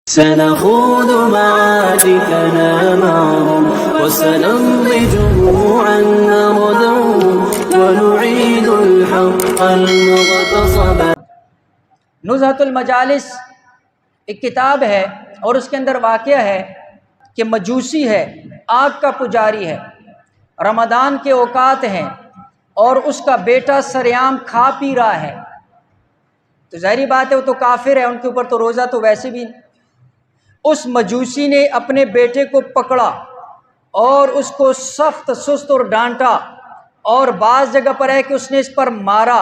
سنخوض معاركنا معهم وسنمضي جموعا نردهم ونعيد الحق المغتصب۔ نزہۃ المجالس ایک کتاب ہے اور اس کے اندر واقعہ ہے کہ مجوسی ہے، آگ کا پجاری ہے، رمضان کے اوقات ہیں اور اس کا بیٹا سریعام کھا پی رہا ہے، تو ظاہری بات ہے وہ تو کافر ہے، ان کے اوپر تو روزہ تو ویسے بھی نہیں۔ اس مجوسی نے اپنے بیٹے کو پکڑا اور اس کو سخت سست اور ڈانٹا، اور بعض جگہ پر ہے کہ اس نے اس پر مارا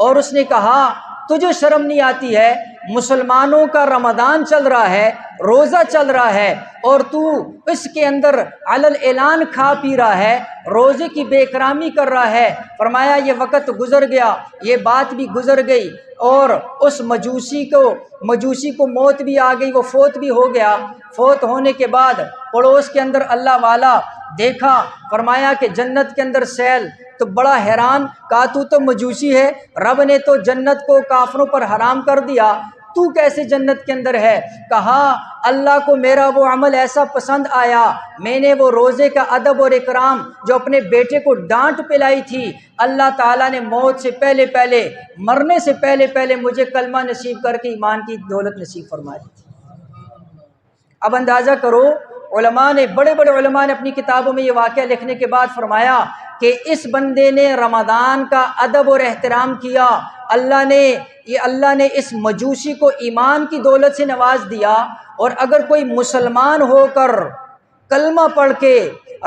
اور اس نے کہا تجھے شرم نہیں آتی ہے، مسلمانوں کا رمضان چل رہا ہے، روزہ چل رہا ہے اور تو اس کے اندر علل اعلان کھا پی رہا ہے، روزے کی بے اکرامی کر رہا ہے۔ فرمایا یہ وقت گزر گیا، یہ بات بھی گزر گئی اور اس مجوسی کو موت بھی آ گئی، وہ فوت بھی ہو گیا۔ فوت ہونے کے بعد پڑوس کے اندر اللہ والا دیکھا، فرمایا کہ جنت کے اندر سیل، تو بڑا حیران، کہا تو مجوسی ہے، رب نے تو جنت کو کافروں پر حرام کر دیا، تو کیسے جنت کے اندر ہے؟ کہا اللہ کو میرا وہ عمل ایسا پسند آیا، میں نے وہ روزے کا ادب اور اکرام جو اپنے بیٹے کو ڈانٹ پلائی تھی، اللہ تعالیٰ نے موت سے پہلے پہلے، مرنے سے پہلے پہلے مجھے کلمہ نصیب کر کے ایمان کی دولت نصیب فرمائی تھی۔ اب اندازہ کرو، علماء نے، بڑے بڑے علماء نے اپنی کتابوں میں یہ واقعہ لکھنے کے بعد فرمایا کہ اس بندے نے رمضان کا ادب اور احترام کیا، اللہ نے اس مجوسی کو ایمان کی دولت سے نواز دیا، اور اگر کوئی مسلمان ہو کر کلمہ پڑھ کے،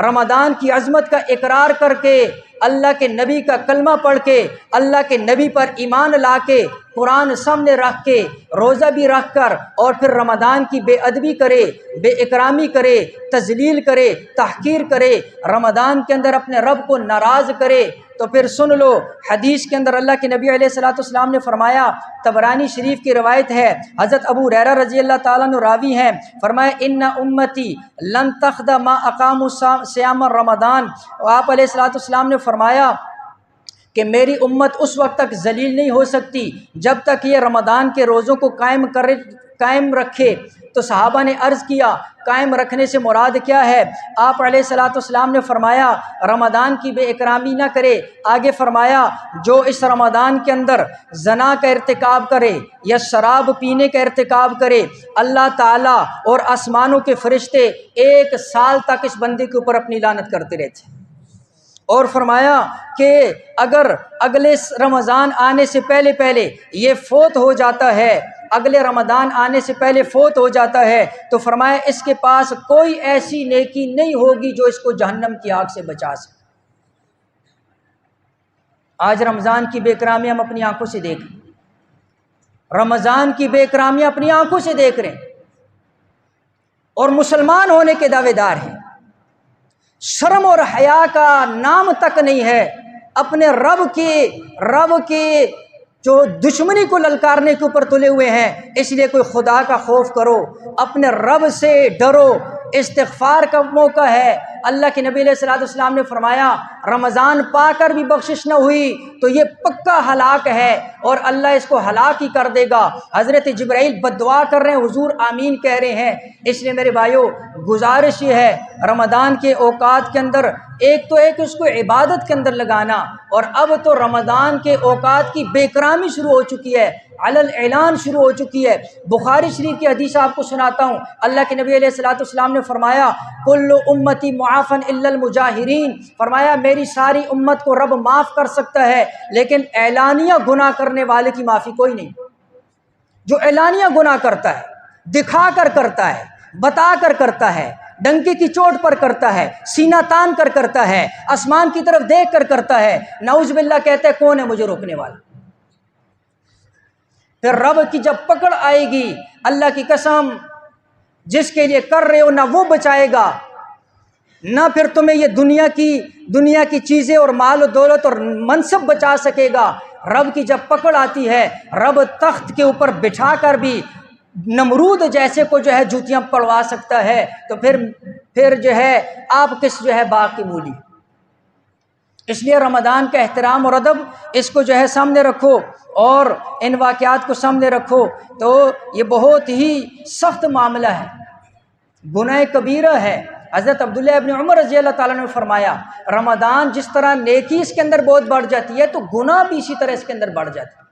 رمضان کی عظمت کا اقرار کر کے، اللہ کے نبی کا کلمہ پڑھ کے، اللہ کے نبی پر ایمان لا کے، قرآن سامنے رکھ کے، روزہ بھی رکھ کر، اور پھر رمضان کی بے ادبی کرے، بے اکرامی کرے، تذلیل کرے، تحقیر کرے، رمضان کے اندر اپنے رب کو ناراض کرے، تو پھر سن لو، حدیث کے اندر اللہ کے نبی علیہ الصلوۃ والسلام نے فرمایا، طبرانی شریف کی روایت ہے، حضرت ابو ہریرہ رضی اللہ تعالیٰ عنہ راوی ہیں، فرمایا ان امتی لن تخد ما اقاموا صیام رمضان، آپ علیہ الصلوۃ والسلام نے فرمایا کہ میری امت اس وقت تک ذلیل نہیں ہو سکتی جب تک یہ رمضان کے روزوں کو قائم رکھے۔ تو صحابہ نے عرض کیا قائم رکھنے سے مراد کیا ہے؟ آپ علیہ الصلوۃ والسلام نے فرمایا رمضان کی بے اکرامی نہ کرے۔ آگے فرمایا جو اس رمضان کے اندر زنا کا ارتکاب کرے یا شراب پینے کا ارتکاب کرے، اللہ تعالیٰ اور آسمانوں کے فرشتے 1 سال تک اس بندے کے اوپر اپنی لعنت کرتے رہتے ہیں۔ اور فرمایا کہ اگر اگلے رمضان آنے سے پہلے پہلے یہ فوت ہو جاتا ہے، اگلے رمضان آنے سے پہلے فوت ہو جاتا ہے، تو فرمایا اس کے پاس کوئی ایسی نیکی نہیں ہوگی جو اس کو جہنم کی آگ سے بچا سکے۔ آج رمضان کی بے اکرامی ہم اپنی آنکھوں سے دیکھ رہے ہیں، رمضان کی بے اکرامی اپنی آنکھوں سے دیکھ رہے ہیں، اور مسلمان ہونے کے دعوے دار ہیں، شرم اور حیا کا نام تک نہیں ہے، اپنے رب کے جو دشمنی کو للکارنے کے اوپر تلے ہوئے ہیں۔ اس لیے کوئی خدا کا خوف کرو، اپنے رب سے ڈرو، استغفار کا موقع ہے۔ اللہ کے نبی علیہ الصلوۃ والسلام نے فرمایا رمضان پا کر بھی بخشش نہ ہوئی تو یہ پکا ہلاک ہے اور اللہ اس کو ہلاک ہی کر دے گا۔ حضرت جبرائیل بد دعا کر رہے ہیں، حضور آمین کہہ رہے ہیں۔ اس لیے میرے بھائیوں گزارش یہ ہے رمضان کے اوقات کے اندر ایک اس کو عبادت کے اندر لگانا، اور اب تو رمضان کے اوقات کی بے اکرامی شروع ہو چکی ہے، علل اعلان شروع ہو چکی ہے۔ بخاری شریف کی حدیث آپ کو سناتا ہوں، اللہ کے نبی علیہ الصلوۃ والسلام نے فرمایا کل امتی معافن الا المجاہرین، فرمایا میری ساری امت کو رب معاف کر سکتا ہے لیکن اعلانیہ گناہ کرنے والے کی معافی کوئی نہیں۔ جو اعلانیہ گناہ کرتا ہے، دکھا کر کرتا ہے، بتا کر کرتا ہے، ڈنکے کی چوٹ پر کرتا ہے، سینہ تان کر کرتا ہے، آسمان کی طرف دیکھ کر کرتا ہے، نعوذ باللہ کہتا ہے کون ہے مجھے روکنے والا؟ پھر رب کی جب پکڑ آئے گی، اللہ کی قسم جس کے لیے کر رہے ہو نہ وہ بچائے گا، نہ پھر تمہیں یہ دنیا کی چیزیں اور مال و دولت اور منصب بچا سکے گا۔ رب کی جب پکڑ آتی ہے، رب تخت کے اوپر بٹھا کر بھی نمرود جیسے کو جو ہے جوتیاں پڑوا سکتا ہے، تو پھر جو ہے آپ کس جو ہے باغ کی مولی۔ اس لیے رمضان کا احترام اور ادب اس کو جو ہے سامنے رکھو اور ان واقعات کو سامنے رکھو، تو یہ بہت ہی سخت معاملہ ہے، گناہ کبیرہ ہے۔ حضرت عبداللہ ابن عمر رضی اللہ تعالیٰ نے فرمایا رمضان جس طرح نیکی اس کے اندر بہت بڑھ جاتی ہے تو گناہ بھی اسی طرح اس کے اندر بڑھ جاتی ہے۔